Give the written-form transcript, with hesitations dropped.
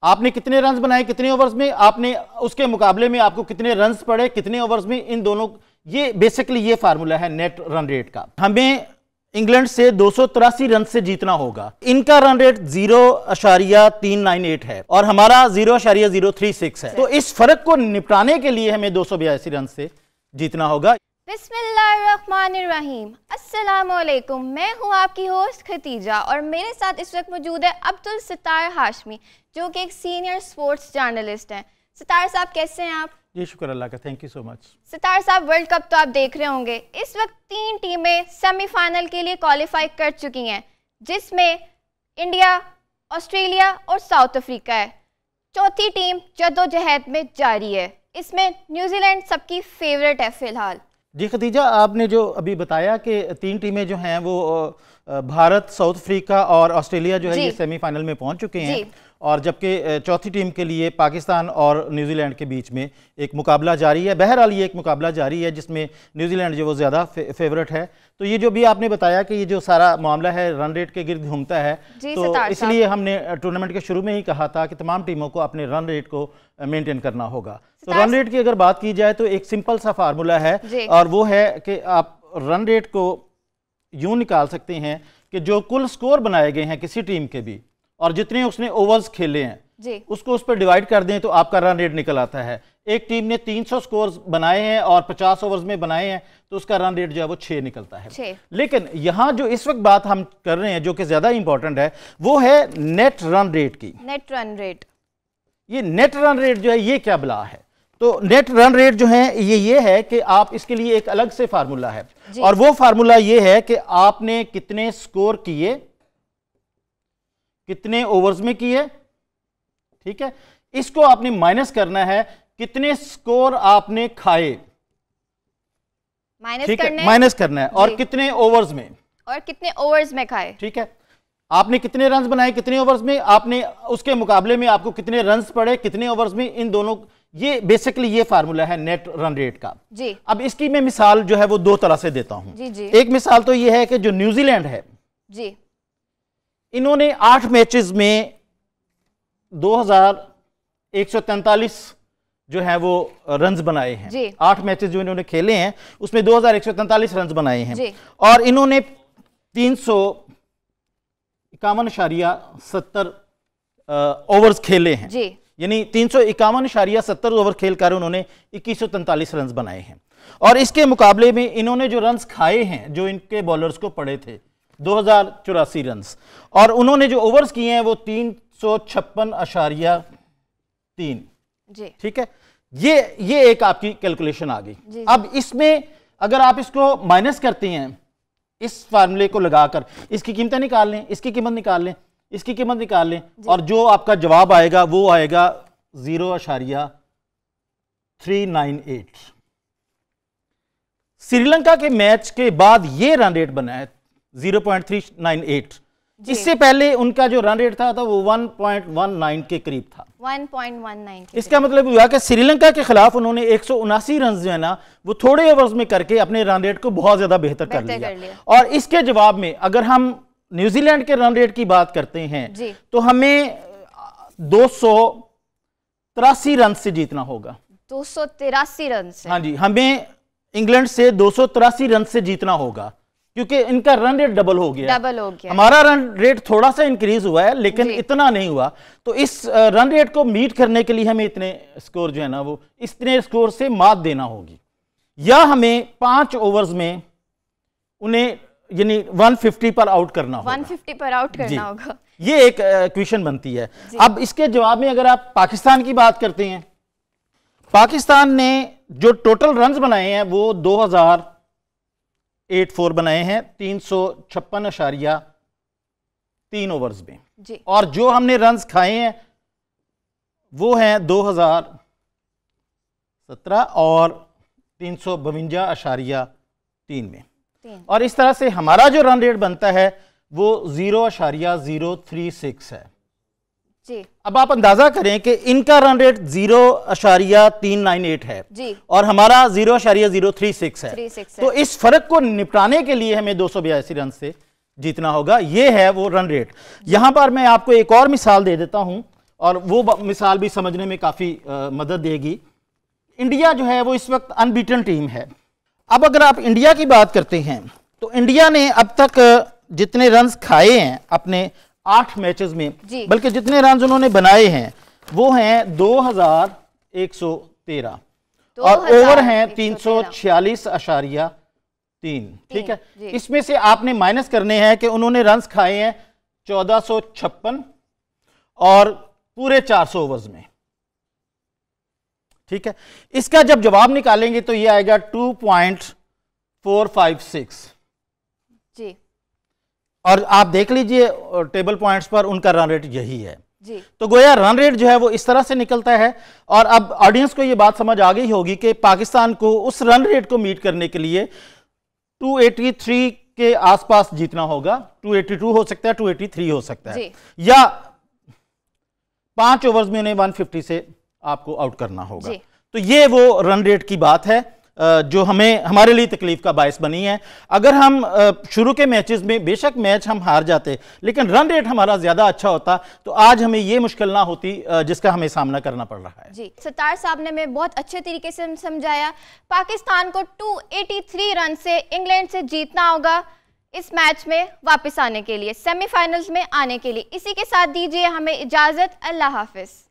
आपने कितने रन बनाए कितने ओवर्स में, आपने उसके मुकाबले में आपको कितने रन पड़े कितने ओवर्स में, इन दोनों, ये बेसिकली ये फार्मूला है नेट रन रेट का। हमें इंग्लैंड से 283 रन से जीतना होगा। इनका रन रेट 0.398 है और हमारा 0.036 है। तो इस फर्क को निपटाने के लिए हमें 282 रन से जीतना होगा। बिस्मिल्लाहिर्रहमानिर्रहीम, अस्सलामुअलैकुम। मैं हूं आपकी होस्ट खतीजा और मेरे साथ इस वक्त मौजूद है अब्दुल सत्तार हाशमी, जो कि एक सीनियर स्पोर्ट्स जर्नलिस्ट हैं। सत्तार साहब कैसे हैं आप? जी शुक्र अल्लाह का, thank you so much. Sattar साहब, वर्ल्ड कप तो आप देख रहे होंगे। इस वक्त 3 टीमें सेमीफाइनल के लिए क्वालिफाई कर चुकी हैं, जिसमें इंडिया, ऑस्ट्रेलिया और साउथ अफ्रीका है। चौथी टीम जद्दोजहद में जारी है। इसमें न्यूजीलैंड सबकी फेवरेट है फिलहाल। जी खतीजा, आपने जो अभी बताया कि 3 टीमें जो हैं वो भारत, साउथ अफ्रीका और ऑस्ट्रेलिया जो है ये सेमीफाइनल में पहुंच चुके हैं, और जबकि चौथी टीम के लिए पाकिस्तान और न्यूजीलैंड के बीच में एक मुकाबला जारी है। बहरहाल ये एक मुकाबला जारी है जिसमें न्यूजीलैंड जो वो ज़्यादा फेवरेट है। तो ये जो भी आपने बताया कि ये जो सारा मामला है रन रेट के गिर्द घूमता है, तो इसलिए हमने टूर्नामेंट के शुरू में ही कहा था कि तमाम टीमों को अपने रन रेट को मेंटेन करना होगा। तो रन रेट की अगर बात की जाए तो एक सिंपल सा फार्मूला है, और वो है कि आप रन रेट को यूं निकाल सकते हैं कि जो कुल स्कोर बनाए गए हैं किसी टीम के भी और जितने उसने ओवर्स खेले हैं उसको उस पर डिवाइड कर दें तो आपका रन रेट निकल आता है। एक टीम ने 300 स्कोर्स बनाए हैं और 50 ओवर्स में बनाए हैं तो उसका रन रेट जो है वो 6 निकलता है। लेकिन यहां जो इस वक्त बात हम कर रहे हैं जो कि ज्यादा इंपॉर्टेंट है वो है नेट रन रेट की। नेट रन रेट, ये नेट रन रेट जो है ये क्या बला है? तो नेट रन रेट जो है ये है कि आप इसके लिए एक अलग से फार्मूला है, और वो फार्मूला ये है कि आपने कितने स्कोर किए, कितने ओवर्स में किए, ठीक है, इसको आपने माइनस करना है कितने स्कोर आपने खाए, माइनस करना है, और कितने ओवर्स में, और कितने ओवर्स में खाए, ठीक है। आपने कितने रन बनाए कितने ओवर्स में, आपने उसके मुकाबले में आपको कितने रन पड़े कितने ओवर्स में, इन दोनों, ये बेसिकली ये फार्मूला है नेट रन रेट का। जी। अब इसकी मैं मिसाल जो है वो 2 तरह से देता हूं। जी जी। एक मिसाल तो ये है कि जो न्यूजीलैंड है जी, इन्होंने 8 मैचेस में 2143 जो है वो रन्स बनाए हैं। 8 मैचेस जो इन्होंने खेले हैं उसमें 2143 रन्स बनाए हैं, और इन्होंने 351.70 ओवर्स खेले हैं। यानी 351.70 ओवर खेलकर उन्होंने 2143 रन बनाए हैं। और इसके मुकाबले में इन्होंने जो रन्स खाए हैं जो इनके बॉलर्स को पड़े थे 2084 रन, और उन्होंने जो ओवर्स किए हैं वो 356.3। ठीक है, ये एक आपकी कैलकुलेशन आ गई। अब इसमें अगर आप इसको माइनस करते हैं इस फार्मूले को लगाकर, इसकी कीमतें निकाल लें, इसकी कीमत निकाल लें, इसकी कीमत निकाल लें, और जो आपका जवाब आएगा वो आएगा 0.398। श्रीलंका के मैच के बाद ये रन रेट बना है 0.398। इससे पहले उनका जो रन रेट था वो 1.19 के करीब था। 1.19। इसका मतलब हुआ कि श्रीलंका के खिलाफ उन्होंने 179 रन जो है ना वो थोड़े ओवर्स में करके अपने रन रेट को बहुत ज्यादा बेहतर कर लिया। और इसके जवाब में अगर हम न्यूजीलैंड के रन रेट की बात करते हैं तो हमें 283 रन से जीतना होगा। 283 रन से? हाँ जी, हमें इंग्लैंड से 283 रन से जीतना होगा क्योंकि इनका रन रेट डबल हो गया। हमारा रन रेट थोड़ा सा इंक्रीज हुआ है लेकिन इतना नहीं हुआ। तो इस रन रेट को मीट करने के लिए हमें इतने स्कोर जो है ना वो इतने स्कोर से मात देना होगी, या हमें 5 ओवर्स में उन्हें यानी 150 पर आउट करना होगा। 150 पर आउट करना होगा, ये एक क्वेश्चन बनती है। अब इसके जवाब में अगर आप पाकिस्तान की बात करते हैं, पाकिस्तान ने जो टोटल रन्स बनाए हैं वो 2084 बनाए हैं 356.3 ओवर्स में, और जो हमने रन्स खाए हैं वो हैं 2017 और 352.3 में। और इस तरह से हमारा जो रन रेट बनता है वो 0.036 है। जी। अब आप अंदाजा करें कि इनका रन रेट 0.398 है और हमारा 0.036 है। तो इस फर्क को निपटाने के लिए हमें 282 रन से जीतना होगा। ये है वो रन रेट। यहां पर मैं आपको एक और मिसाल दे देता हूं, और वो मिसाल भी समझने में काफ़ी मदद देगी। इंडिया जो है वो इस वक्त अनबीटन टीम है। अब अगर आप इंडिया की बात करते हैं तो इंडिया ने अब तक जितने रन्स खाए हैं अपने 8 मैचेस में, बल्कि जितने रन्स उन्होंने बनाए हैं वो हैं 2113 और ओवर हैं 346.3। ठीक है, इसमें से आपने माइनस करने हैं कि उन्होंने रन्स खाए हैं 1456 और पूरे 400 ओवर्स में। ठीक है, इसका जब जवाब निकालेंगे तो ये आएगा 2.456 जी। और आप देख लीजिए टेबल पॉइंट्स पर उनका रन रेट यही है जी। तो गोया रन रेट जो है वो इस तरह से निकलता है। और अब ऑडियंस को ये बात समझ आ गई होगी कि पाकिस्तान को उस रन रेट को मीट करने के लिए 283 के आसपास जीतना होगा। 282 हो सकता है, 283 हो सकता है, या 5 ओवर्स में उन्हें 150 से आपको आउट करना होगा। तो ये वो रन रेट की बात है जो हमारे लिए तकलीफ का बायस बनी है। अगर हम शुरू के मैचेस में बेशक मैच हम हार जाते लेकिन रन रेट हमारा ज्यादा अच्छा होता तो आज हमें ये मुश्किल ना होती जिसका हमें सामना करना पड़ रहा है। जी, सत्तार साहब ने मैं बहुत अच्छे तरीके से समझाया। पाकिस्तान को 283 रन से इंग्लैंड से जीतना होगा इस मैच में वापस आने के लिए, सेमीफाइनल्स में आने के लिए। इसी के साथ दीजिए हमें इजाजत। अल्लाह हाफिज।